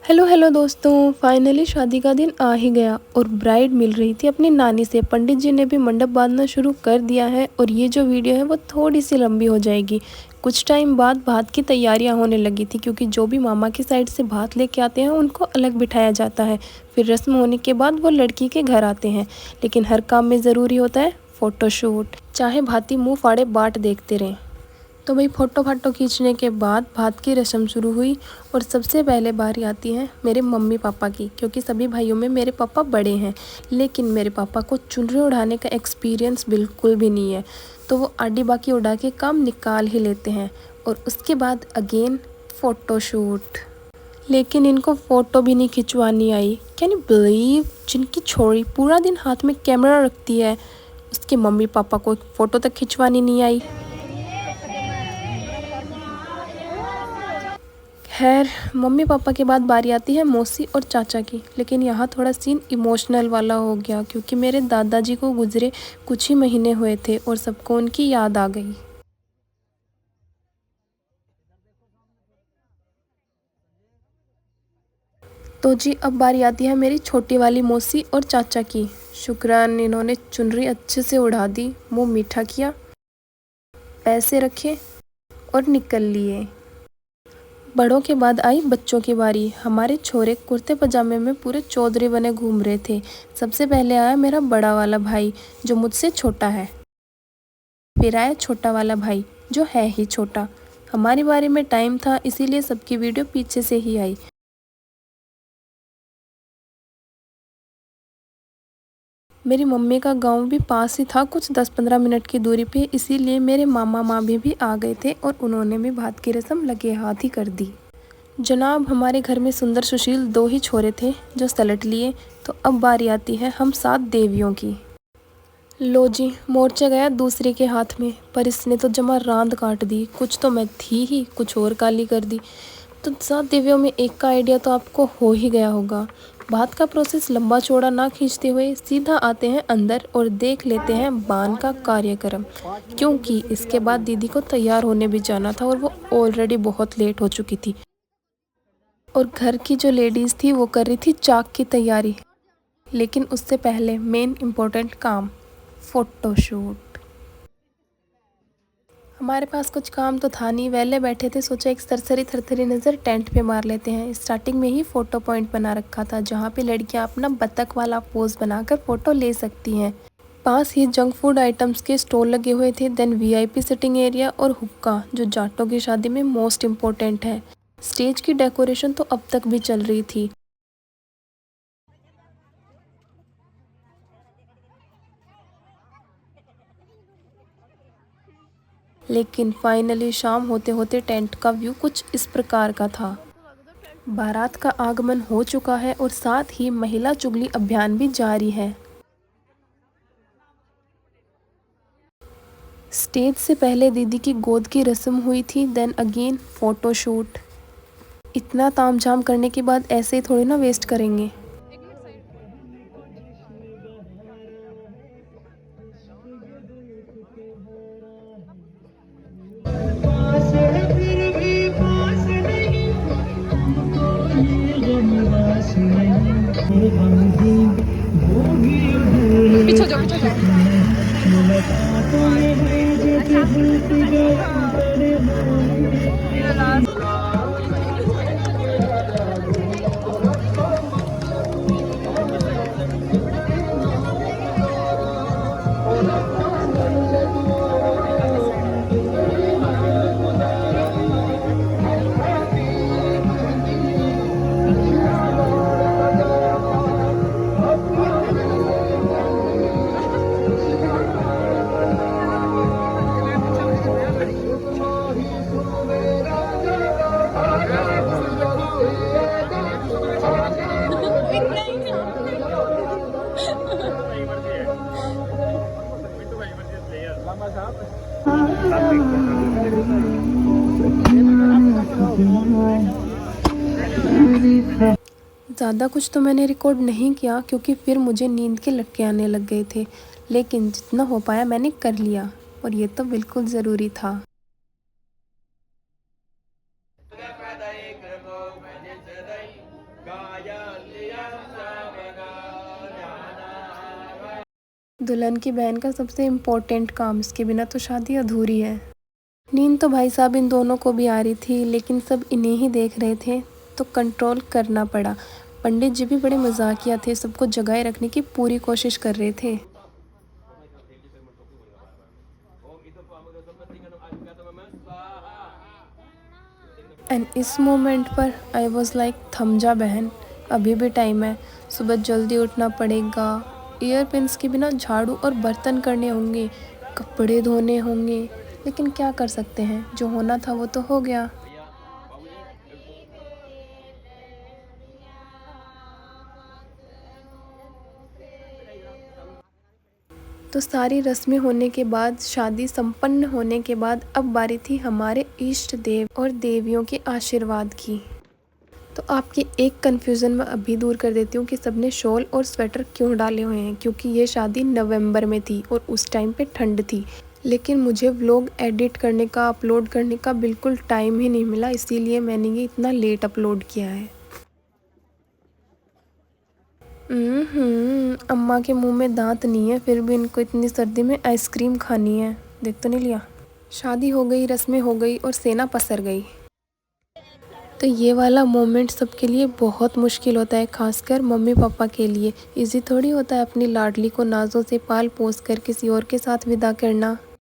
Hello hello दोस्तों, finally शादी का दिन आ ही गया और ब्राइड मिल रही थी अपनी नानी से। पंडित जी ने भी मंडप बांधना शुरू कर दिया है और ये जो वीडियो है वो थोड़ी सी लंबी हो जाएगी। कुछ टाइम बाद भात की तैयारियां होने लगी थी, क्योंकि जो भी मामा की साइड से भात लेके आते हैं उनको अलग बिठाया जाता है। फिर रस्म होने के बाद वो लड़की के घर आते हैं। लेकिन हर काम में ज़रूरी होता है फ़ोटोशूट, चाहे भाती मुँह फाड़े बाट देखते रहें। तो भाई फ़ोटो फाटो खींचने के बाद भात की रस्म शुरू हुई और सबसे पहले बारी आती है मेरे मम्मी पापा की, क्योंकि सभी भाइयों में मेरे पापा बड़े हैं। लेकिन मेरे पापा को चुनरी उड़ाने का एक्सपीरियंस बिल्कुल भी नहीं है, तो वो आडी बाकी उड़ा के काम निकाल ही लेते हैं। और उसके बाद अगेन फ़ोटोशूट। लेकिन इनको फ़ोटो भी नहीं खिंचवानी आई। कैन यू बिलीव, जिनकी छोरी पूरा दिन हाथ में कैमरा रखती है उसके मम्मी पापा को फ़ोटो तक खिंचवानी नहीं आई। खैर, मम्मी पापा के बाद बारी आती है मौसी और चाचा की। लेकिन यहाँ थोड़ा सीन इमोशनल वाला हो गया, क्योंकि मेरे दादाजी को गुजरे कुछ ही महीने हुए थे और सबको उनकी याद आ गई। तो जी अब बारी आती है मेरी छोटी वाली मौसी और चाचा की। शुक्रान, इन्होंने चुनरी अच्छे से उड़ा दी, मुंह मीठा किया, पैसे रखे और निकल लिए। बड़ों के बाद आई बच्चों की बारी। हमारे छोरे कुर्ते पजामे में पूरे चौधरी बने घूम रहे थे। सबसे पहले आया मेरा बड़ा वाला भाई जो मुझसे छोटा है। फिर आया छोटा वाला भाई जो है ही छोटा। हमारी बारी में टाइम था, इसीलिए सबकी वीडियो पीछे से ही आई। मेरी मम्मी का गांव भी पास ही था, कुछ 10-15 मिनट की दूरी पे, इसीलिए मेरे मामा मामी भी आ गए थे और उन्होंने भी भात की रस्म लगे हाथ ही कर दी। जनाब, हमारे घर में सुंदर सुशील 2 ही छोरे थे जो सलट लिए। तो अब बारी आती है हम 7 देवियों की। लो जी, मोर्चा गया दूसरे के हाथ में, पर इसने तो जमा रांद काट दी। कुछ तो मैं थी ही, कुछ और काली कर दी। तो 7 देवियों में एक का आइडिया तो आपको हो ही गया होगा। बात का प्रोसेस लंबा चौड़ा ना खींचते हुए सीधा आते हैं अंदर और देख लेते हैं बान का कार्यक्रम, क्योंकि इसके बाद दीदी को तैयार होने भी जाना था और वो ऑलरेडी बहुत लेट हो चुकी थी। और घर की जो लेडीज़ थी वो कर रही थी चाक की तैयारी। लेकिन उससे पहले मेन इम्पोर्टेंट काम, फ़ोटोशूट। हमारे पास कुछ काम तो था नहीं, वेले बैठे थे, सोचा एक सरसरी थरथरी नज़र टेंट पे मार लेते हैं। स्टार्टिंग में ही फ़ोटो पॉइंट बना रखा था, जहाँ पे लड़कियाँ अपना बतख वाला पोज बनाकर फ़ोटो ले सकती हैं। पास ही जंक फूड आइटम्स के स्टॉल लगे हुए थे, देन वीआईपी सिटिंग एरिया और हुक्का, जो जाटों की शादी में मोस्ट इम्पोर्टेंट है। स्टेज की डेकोरेशन तो अब तक भी चल रही थी। लेकिन फाइनली शाम होते होते टेंट का व्यू कुछ इस प्रकार का था। बारात का आगमन हो चुका है और साथ ही महिला चुगली अभियान भी जारी है। स्टेज से पहले दीदी की गोद की रस्म हुई थी, देन अगेन फोटोशूट। इतना तामझाम करने के बाद ऐसे ही थोड़ी ना वेस्ट करेंगे। पीछे जाओ पीछे ज़्यादा कुछ तो मैंने रिकॉर्ड नहीं किया, क्योंकि फिर मुझे नींद के लटके आने लग गए थे। लेकिन जितना हो पाया मैंने कर लिया, और ये तो बिल्कुल ज़रूरी था। दुल्हन की बहन का सबसे इम्पोर्टेंट काम, इसके बिना तो शादी अधूरी है। नींद तो भाई साहब इन दोनों को भी आ रही थी, लेकिन सब इन्हें ही देख रहे थे तो कंट्रोल करना पड़ा। पंडित जी भी बड़े मजाकिया थे, सबको जगाए रखने की पूरी कोशिश कर रहे थे। एंड इस मोमेंट पर आई वॉज लाइक थम जा बहन, अभी भी टाइम है, सुबह जल्दी उठना पड़ेगा, ईयर पिन्स के बिना झाड़ू और बर्तन करने होंगे, कपड़े धोने होंगे, लेकिन क्या कर सकते हैं, जो होना था वो तो हो गया। तो सारी रस्में होने के बाद, शादी संपन्न होने के बाद, अब बारी थी हमारे इष्ट देव और देवियों के आशीर्वाद की। तो आपकी एक कन्फ्यूज़न मैं अभी दूर कर देती हूँ कि सबने शॉल और स्वेटर क्यों डाले हुए हैं, क्योंकि ये शादी नवंबर में थी और उस टाइम पे ठंड थी। लेकिन मुझे व्लॉग एडिट करने का, अपलोड करने का बिल्कुल टाइम ही नहीं मिला, इसीलिए मैंने ये इतना लेट अपलोड किया है। अम्मा के मुंह में दांत नहीं है, फिर भी इनको इतनी सर्दी में आइसक्रीम खानी है। देख तो नहीं लिया। शादी हो गई, रस्में हो गई और सेना पसर गई। तो ये वाला मोमेंट सबके लिए बहुत मुश्किल होता है, खासकर मम्मी पापा के लिए। इजी थोड़ी होता है अपनी लाडली को नाज़ों से पाल पोस कर किसी और के साथ विदा करना।